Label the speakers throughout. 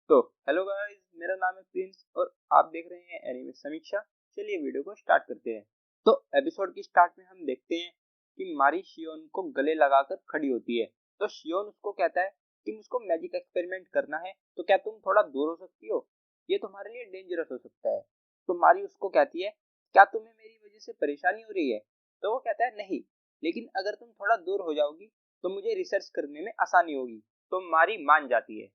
Speaker 1: तो hello guys, मेरा नाम है प्रिंस और आप देख रहे हैं एनीमे समीक्षा। चलिए वीडियो को स्टार्ट करते हैं। तो एपिसोड की स्टार्ट में हम देखते हैं कि मारी शियोन को गले लगाकर खड़ी होती है। तो शियोन उसको कहता है कि मुझको मैजिक एक्सपेरिमेंट करना है, तो क्या तुम थोड़ा दूर हो सकती हो, ये तुम्हारे लिए डेंजरस हो सकता है। तो मारी उसको कहती है क्या तुम्हें मेरी वजह से परेशानी हो रही है। तो वो कहता है नहीं, लेकिन अगर तुम थोड़ा दूर हो जाओगी तो मुझे रिसर्च करने में आसानी होगी। तो मारी मान जाती है।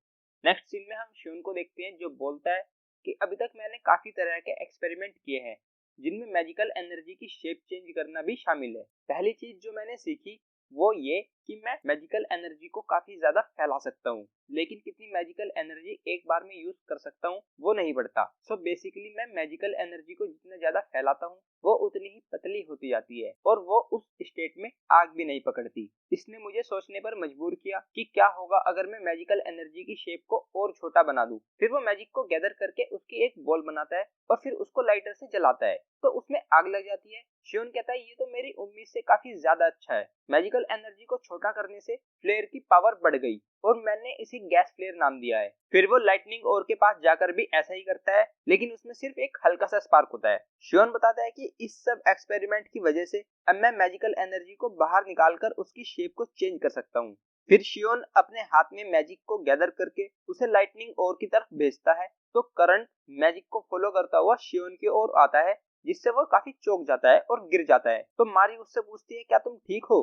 Speaker 1: नेक्स्ट सीन में हम शिवन को देखते हैं जो बोलता है कि अभी तक मैंने काफी तरह के एक्सपेरिमेंट किए हैं जिनमें मैजिकल एनर्जी की शेप चेंज करना भी शामिल है। पहली चीज जो मैंने सीखी वो ये कि मैं मैजिकल एनर्जी को काफी ज्यादा फैला सकता हूँ, लेकिन कितनी मैजिकल एनर्जी एक बार में यूज कर सकता हूँ वो नहीं बढ़ता। सो बेसिकली मैं मैजिकल एनर्जी को जितना ज्यादा फैलाता हूँ वो उतनी ही पतली होती जाती है और वो उस स्टेट में आग भी नहीं पकड़ती। इसने मुझे सोचने पर मजबूर किया कि क्या होगा अगर मैं मैजिकल एनर्जी की शेप को और छोटा बना दूं। फिर वो मैजिक को गैदर करके उसकी एक बॉल बनाता है और फिर उसको लाइटर से जलाता है तो उसमें आग लग जाती है। शिवन कहता है ये तो मेरी उम्मीद से काफी ज्यादा अच्छा है। मैजिकल एनर्जी को छोटा करने से फ्लेयर की पावर बढ़ गई और मैंने इसे गैस फ्लेयर नाम दिया है। फिर वो लाइटनिंग ओर के पास जाकर भी ऐसा ही करता है, लेकिन उसमें सिर्फ एक हल्का सा स्पार्क होता है। शिवन बताता है कि इस सब एक्सपेरिमेंट की वजह से अब मैं मैजिकल एनर्जी को बाहर निकालकर उसकी शेप को चेंज कर सकता हूँ। फिर शियोन अपने हाथ में मैजिक को गैदर करके उसे लाइटनिंग ओर की तरफ भेजता है तो करंट मैजिक को फॉलो करता हुआ शियोन की ओर आता है, जिससे वो काफी चौंक जाता है और गिर जाता है। तो मारी उससे पूछती है क्या तुम ठीक हो।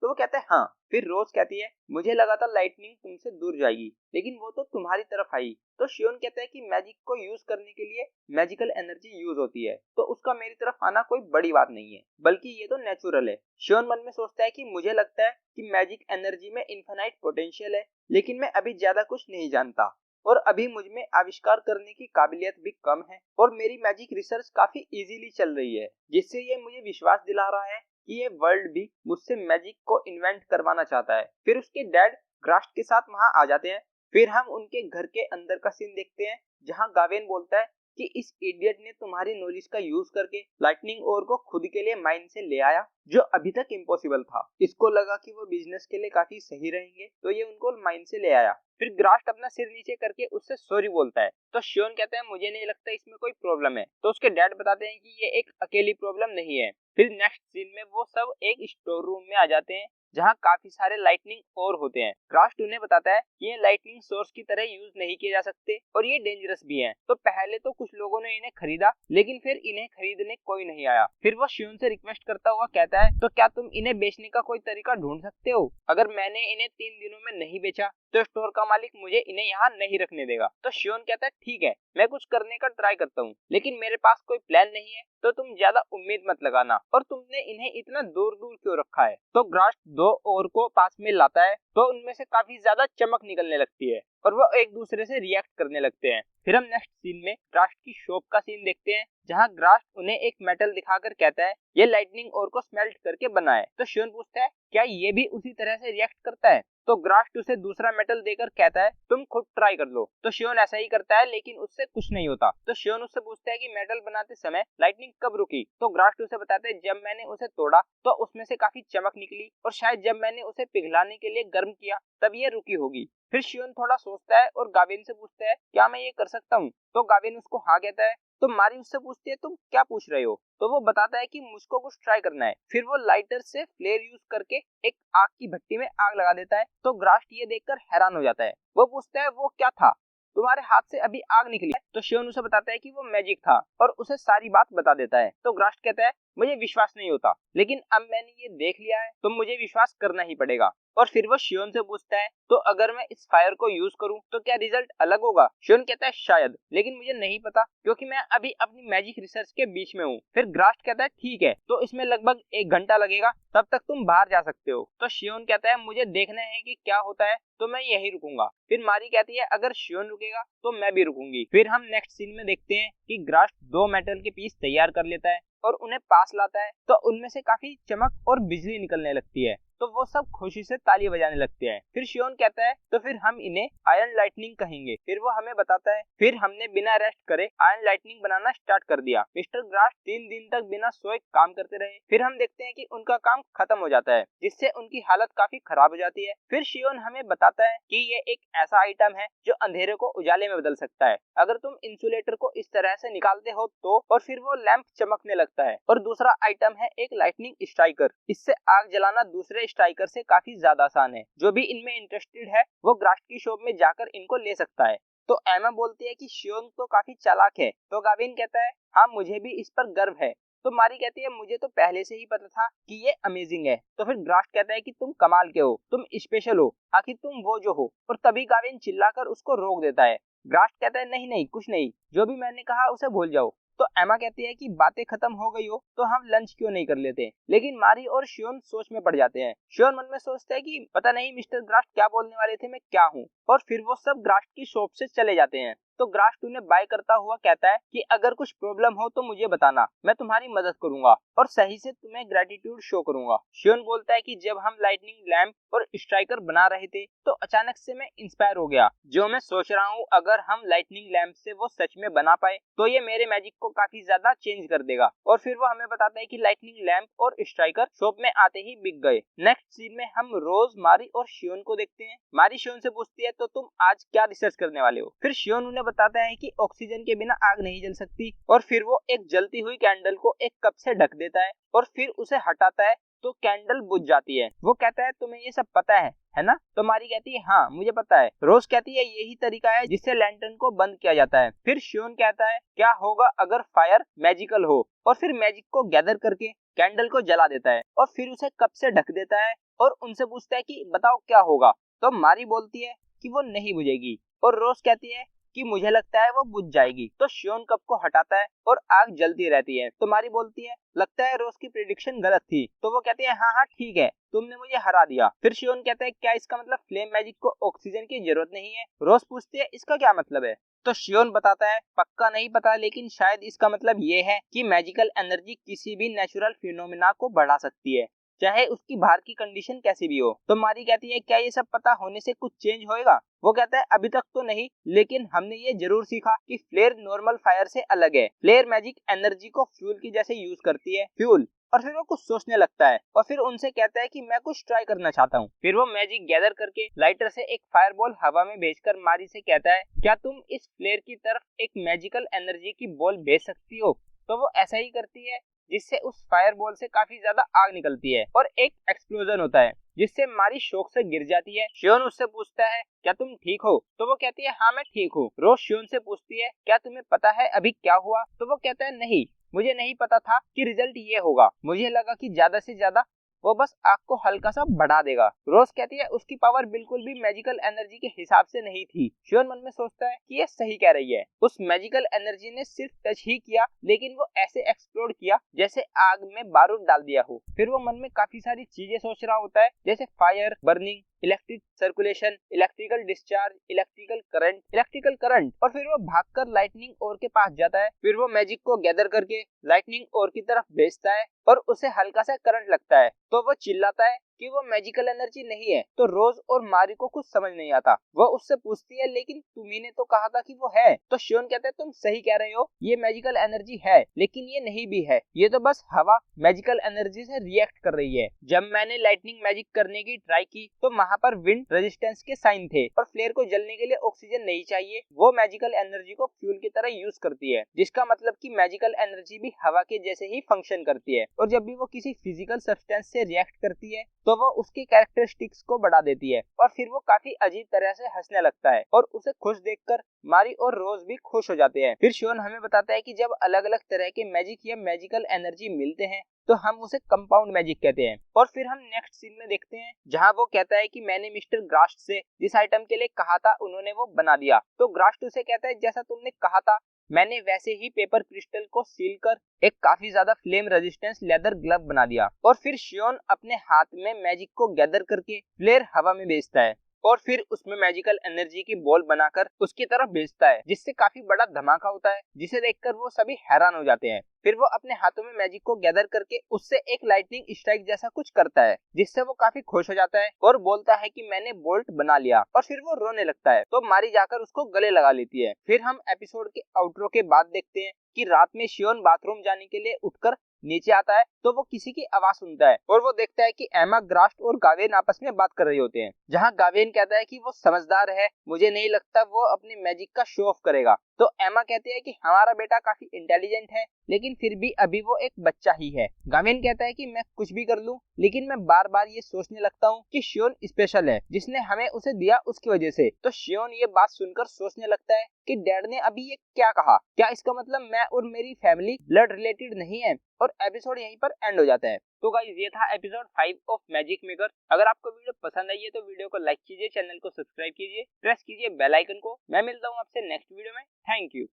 Speaker 1: तो वो कहता है हाँ। फिर रोज कहती है मुझे लगा था लाइटनिंग तुमसे दूर जाएगी, लेकिन वो तो तुम्हारी तरफ आई। तो शियोन कहता है कि मैजिक को यूज करने के लिए मैजिकल एनर्जी यूज होती है, तो उसका मेरी तरफ आना कोई बड़ी बात नहीं है, बल्कि ये तो नेचुरल है। शियोन मन में सोचता है कि मुझे लगता है कि मैजिक एनर्जी में इनफाइनाइट पोटेंशियल है, लेकिन मैं अभी ज्यादा कुछ नहीं जानता और अभी मुझ में आविष्कार करने की काबिलियत भी कम है और मेरी मैजिक रिसर्च काफी इजीली चल रही है, जिससे ये मुझे विश्वास दिला रहा है कि ये वर्ल्ड भी मुझसे मैजिक को इन्वेंट करवाना चाहता है। फिर उसके डैड ग्रास्ट के साथ वहां आ जाते हैं। फिर हम उनके घर के अंदर का सीन देखते हैं जहां गावेन बोलता है कि इस इडियट ने तुम्हारी नॉलेज का यूज करके लाइटनिंग ओर को खुद के लिए माइन से ले आया, जो अभी तक इम्पॉसिबल था। इसको लगा कि वो बिजनेस के लिए काफी सही रहेंगे तो ये उनको माइन से ले आया। फिर ग्रास्ट अपना सिर नीचे करके उससे सॉरी बोलता है तो शियोन कहता है मुझे नहीं लगता इसमें कोई प्रॉब्लम है। तो उसके डैड बताते हैं कि ये एक अकेली प्रॉब्लम नहीं है। फिर नेक्स्ट सीन में वो सब एक स्टोर रूम में आ जाते हैं जहाँ काफी सारे लाइटनिंग ओर होते हैं। ग्रास्ट उन्हें बताता है कि ये लाइटनिंग सोर्स की तरह यूज नहीं किए जा सकते और ये डेंजरस भी हैं। तो पहले तो कुछ लोगों ने इन्हें खरीदा, लेकिन फिर इन्हें खरीदने कोई नहीं आया। फिर वो शियोन से रिक्वेस्ट करता हुआ कहता है तो क्या तुम इन्हें बेचने का कोई तरीका ढूंढ सकते हो। अगर मैंने इन्हें 3 दिनों में नहीं बेचा तो स्टोर का मालिक मुझे इन्हें यहाँ नहीं रखने देगा। तो शियोन कहता है ठीक है, मैं कुछ करने का ट्राई करता हूँ, लेकिन मेरे पास कोई प्लान नहीं है तो तुम ज्यादा उम्मीद मत लगाना। और तुमने इन्हें इतना दूर दूर क्यों रखा है। तो ग्रास्ट 2 और को पास में लाता है तो उनमें से काफी ज्यादा चमक निकलने लगती है और वो एक दूसरे से रिएक्ट करने लगते हैं। फिर हम नेक्स्ट सीन में ग्रास्ट की शॉप का सीन देखते हैं जहाँ ग्रास्ट उन्हें एक मेटल दिखाकर कहता है ये लाइटनिंग ओर को स्मेल्ट करके बना है। तो शियोन पूछता है क्या ये भी उसी तरह से रिएक्ट करता है। तो ग्रास्ट उसे दूसरा मेटल देकर कहता है तुम खुद ट्राई कर लो। तो शियोन ऐसा ही करता है, लेकिन उससे कुछ नहीं होता। तो शियोन उससे पूछता है कि मेटल बनाते समय लाइटनिंग कब रुकी। तो ग्रास्ट उसे बताता है जब मैंने उसे तोड़ा तो उसमें से काफी चमक निकली और शायद जब मैंने उसे पिघलाने के लिए गर्म किया तब ये रुकी होगी। फिर शियोन थोड़ा सोचता है और गाविन से पूछता है क्या मैं ये कर सकता हूँ। तो गाविन उसको हाँ कहता है। तो मारी उससे पूछती है तुम क्या पूछ रहे हो। तो वो बताता है कि मुझको कुछ ट्राई करना है। फिर वो लाइटर से फ्लेयर यूज करके एक आग की भट्टी में आग लगा देता है। तो ग्रास्ट ये देखकर हैरान हो जाता है। वो पूछता है वो क्या था, तुम्हारे हाथ से अभी आग निकली है। तो शियोन उसे बताता है कि वो मैजिक था और उसे सारी बात बता देता है। तो ग्रास्ट कहता है मुझे विश्वास नहीं होता, लेकिन अब मैंने ये देख लिया है तो मुझे विश्वास करना ही पड़ेगा। और फिर वो शियोन से पूछता है तो अगर मैं इस फायर को यूज करूं तो क्या रिजल्ट अलग होगा। शियोन कहता है शायद, लेकिन मुझे नहीं पता क्योंकि मैं अभी अपनी मैजिक रिसर्च के बीच में हूँ। फिर ग्रास्ट कहता है ठीक है, तो इसमें लगभग 1 घंटा लगेगा, तब तक तुम बाहर जा सकते हो। तो शियोन कहता है मुझे देखना है कि क्या होता है तो मैं यही रुकूंगा। फिर मारी कहती है अगर शियोन रुकेगा तो मैं भी रुकूंगी। फिर हम नेक्स्ट सीन में देखते हैं कि ग्रास्ट 2 मेटल के पीस तैयार कर लेता है और उन्हें पास लाता है तो उनमें से काफी चमक और बिजली निकलने लगती है। तो वो सब खुशी से ताली बजाने लगते हैं। फिर शियोन कहता है तो फिर हम इन्हें आयरन लाइटनिंग कहेंगे। फिर वो हमें बताता है फिर हमने बिना रेस्ट करे आयरन लाइटनिंग बनाना स्टार्ट कर दिया। मिस्टर ग्रास्ट 3 दिन तक बिना सोए काम करते रहे। फिर हम देखते हैं कि उनका काम खत्म हो जाता है, जिससे उनकी हालत काफी खराब हो जाती है। फिर शियोन हमें बताता है कि ये एक ऐसा आइटम है जो अंधेरे को उजाले में बदल सकता है। अगर तुम इंसुलेटर को इस तरह से निकालते हो तो, और फिर वो लैंप चमकने लगता है। और दूसरा आइटम है एक लाइटनिंग स्ट्राइकर। इससे आग जलाना दूसरे स्ट्राइकर से काफी ज्यादा आसान है। जो भी इनमें इंटरेस्टेड है वो ग्रास्ट की शॉप में जाकर इनको ले सकता है। तो एमा बोलती है कि शियोन तो काफी चालाक है। तो गाविन कहता है हाँ मुझे भी इस पर गर्व है। तो मारी कहती है मुझे तो पहले से ही पता था कि ये अमेजिंग है। तो फिर ग्रास्ट कहता है कि तुम कमाल के हो, तुम स्पेशल हो, आखिर तुम वो जो हो। और तभी गाविन चिल्लाकर उसको रोक देता है। ग्रास्ट कहता है नहीं नहीं कुछ नहीं, जो भी मैंने कहा उसे भूल जाओ। तो एमा कहती है कि बातें खत्म हो गई हो तो हम लंच क्यों नहीं कर लेते। लेकिन मारी और शियोन सोच में पड़ जाते हैं। शियोन मन में सोचता है कि पता नहीं मिस्टर ग्रास्ट क्या बोलने वाले थे, मैं क्या हूँ। और फिर वो सब ग्रास्ट की शॉप से चले जाते हैं। तो ग्रास्ट उन्हें बाय करता हुआ कहता है कि अगर कुछ प्रॉब्लम हो तो मुझे बताना, मैं तुम्हारी मदद करूंगा और सही से तुम्हें ग्रेटिट्यूड शो करूंगा। शियोन बोलता है कि जब हम लाइटनिंग लैंप और स्ट्राइकर बना रहे थे तो अचानक से मैं इंस्पायर हो गया। जो मैं सोच रहा हूँ अगर हम लाइटनिंग लैंप से वो सच में बना पाए तो ये मेरे मैजिक को काफी ज्यादा चेंज कर देगा। और फिर वो हमें बताता है कि लाइटनिंग लैंप और स्ट्राइकर शॉप में आते ही बिक गए। नेक्स्ट सीन में हम रोज, मारी और शियोन को देखते हैं। मारी शियोन से पूछती है तो तुम आज क्या रिसर्च करने वाले हो। फिर शियोन उन्हें बताता है कि ऑक्सीजन के बिना आग नहीं जल सकती। और फिर वो एक जलती हुई कैंडल को एक कप से ढक देता है और फिर उसे हटाता है तो कैंडल बुझ जाती है। वो कहता है तुम्हें ये सब पता है ना। तो मारी कहती है हाँ मुझे पता है। रोज कहती है यही तरीका है जिससे लैंटर्न को बंद किया जाता है। फिर शियोन कहता है क्या होगा अगर फायर मैजिकल हो। और फिर मैजिक को गैदर करके कैंडल को जला देता है और फिर उसे कप से ढक देता है और उनसे पूछता है कि बताओ क्या होगा। तो मारी बोलती है कि वो नहीं बुझेगी। और रोज कहती है कि मुझे लगता है वो बुझ जाएगी। तो शियोन कप को हटाता है और आग जलती रहती है। तो मारी बोलती है लगता है रोज की प्रेडिक्शन गलत थी। तो वो कहती है हाँ हाँ ठीक है, तुमने मुझे हरा दिया। फिर शियोन कहता है क्या इसका मतलब फ्लेम मैजिक को ऑक्सीजन की जरूरत नहीं है। रोज पूछती है इसका क्या मतलब है। तो शियोन बताता है पक्का नहीं पता, लेकिन शायद इसका मतलब ये है कि मैजिकल एनर्जी किसी भी नेचुरल फिनोमिना को बढ़ा सकती है, चाहे उसकी बाहर की कंडीशन कैसी भी हो। तो मारी कहती है क्या ये सब पता होने से कुछ चेंज होएगा। वो कहता है अभी तक तो नहीं, लेकिन हमने ये जरूर सीखा कि फ्लेयर नॉर्मल फायर से अलग है। फ्लेयर मैजिक एनर्जी को फ्यूल की जैसे यूज करती है, फ्यूल। और फिर वो कुछ सोचने लगता है और फिर उनसे कहता है कि मैं कुछ ट्राई करना चाहता हूँ। फिर वो मैजिक गैदर करके लाइटर से एक फायरबॉल हवा में भेजकर मारी से कहता है क्या तुम इस फ्लेयर की तरफ एक मैजिकल एनर्जी की बॉल भेज सकती हो। तो वो ऐसा ही करती है, जिससे उस फायरबॉल से काफी ज्यादा आग निकलती है और एक एक्सप्लोजन होता है, जिससे मारी शौक से गिर जाती है। शियोन उससे पूछता है क्या तुम ठीक हो। तो वो कहती है हाँ मैं ठीक हूँ। रोज शियोन से पूछती है क्या तुम्हें पता है अभी क्या हुआ। तो वो कहता है नहीं, मुझे नहीं पता था कि रिजल्ट ये होगा। मुझे लगा कि ज्यादा से ज्यादा वो बस आग को हल्का सा बढ़ा देगा। रोज कहती है उसकी पावर बिल्कुल भी मैजिकल एनर्जी के हिसाब से नहीं थी। शियोन मन में सोचता है कि ये सही कह रही है। उस मैजिकल एनर्जी ने सिर्फ टच ही किया, लेकिन वो ऐसे एक्सप्लोड किया जैसे आग में बारूद डाल दिया हो। फिर वो मन में काफी सारी चीजें सोच रहा होता है, जैसे fire, burning, electric circulation, electrical discharge, electrical current. और फिर वो भागकर लाइटनिंग ओर के पास जाता है। फिर वो मैजिक को गैदर करके लाइटनिंग ओर की तरफ भेजता है और उसे हल्का सा करंट लगता है। तो वो चिल्लाता है कि वो मैजिकल एनर्जी नहीं है। तो रोज और मारी को कुछ समझ नहीं आता। वो उससे पूछती है लेकिन तुम्ही ने तो कहा था कि वो है। तो शियोन कहता है तुम सही कह रहे हो, ये मैजिकल एनर्जी है, लेकिन ये नहीं भी है। ये तो बस हवा मैजिकल एनर्जी से रिएक्ट कर रही है। जब मैंने लाइटनिंग मैजिक करने की ट्राई की तो वहां पर विंड रेजिस्टेंस के साइन थे और फ्लेयर को जलने के लिए ऑक्सीजन नहीं चाहिए। वो मैजिकल एनर्जी को फ्यूल की तरह यूज करती है, जिसका मतलब कि मैजिकल एनर्जी भी हवा के जैसे ही फंक्शन करती है। और जब भी वो किसी फिजिकल सब्सटेंस से रिएक्ट करती है तो वो उसकी कैरेक्टरिस्टिक्स को बढ़ा देती है। और फिर वो काफी अजीब तरह से हंसने लगता है और उसे खुश देखकर मारी और रोज भी खुश हो जाते हैं। फिर शियोन हमें बताता है कि जब अलग अलग तरह के मैजिक या मैजिकल एनर्जी मिलते हैं तो हम उसे कंपाउंड मैजिक कहते हैं। और फिर हम नेक्स्ट सीन में देखते हैं जहां वो कहता है कि मैंने मिस्टर ग्रास्ट से जिस आइटम के लिए कहा था उन्होंने वो बना दिया। तो ग्रास्ट उसे कहता है जैसा तुमने कहा था मैंने वैसे ही पेपर क्रिस्टल को सील कर एक काफी ज्यादा फ्लेम रेजिस्टेंस लेदर ग्लव बना दिया। और फिर शियोन अपने हाथ में मैजिक को गैदर करके फ्लेयर हवा में भेजता है और फिर उसमें मैजिकल एनर्जी की बॉल बनाकर उसकी तरफ भेजता है, जिससे काफी बड़ा धमाका होता है, जिसे देखकर वो सभी हैरान हो जाते हैं। फिर वो अपने हाथों में मैजिक को गैदर करके उससे एक लाइटनिंग स्ट्राइक जैसा कुछ करता है, जिससे वो काफी खुश हो जाता है और बोलता है कि मैंने बोल्ट बना लिया। और फिर वो रोने लगता है, तो मारी जाकर उसको गले लगा लेती है। फिर हम एपिसोड के आउटरो के बाद देखते हैं कि रात में शियोन बाथरूम जाने के लिए उठकर नीचे आता है, तो वो किसी की आवाज सुनता है और वो देखता है कि एमा, ग्रास्ट और गावेन आपस में बात कर रहे होते हैं। जहां गावेन कहता है कि वो समझदार है, मुझे नहीं लगता वो अपनी मैजिक का शो ऑफ करेगा। तो एमा कहती है कि हमारा बेटा काफी इंटेलिजेंट है, लेकिन फिर भी अभी वो एक बच्चा ही है। गावेन कहता है कि मैं कुछ भी कर लूं, लेकिन मैं बार बार ये सोचने लगता हूँ कि शियोन स्पेशल है, जिसने हमें उसे दिया उसकी वजह से। तो शियोन ये बात सुनकर सोचने लगता है कि डैड ने अभी ये क्या कहा, क्या इसका मतलब मैं और मेरी फैमिली ब्लड रिलेटेड नहीं है। और एपिसोड यहीं पर एंड हो जाता है। तो गाइस, ये था एपिसोड 5 ऑफ मैजिक मेकर। अगर आपको वीडियो पसंद आई है तो वीडियो को लाइक कीजिए, चैनल को सब्सक्राइब कीजिए, प्रेस कीजिए बेल आइकन को। मैं मिलता हूँ आपसे नेक्स्ट वीडियो में। Thank you.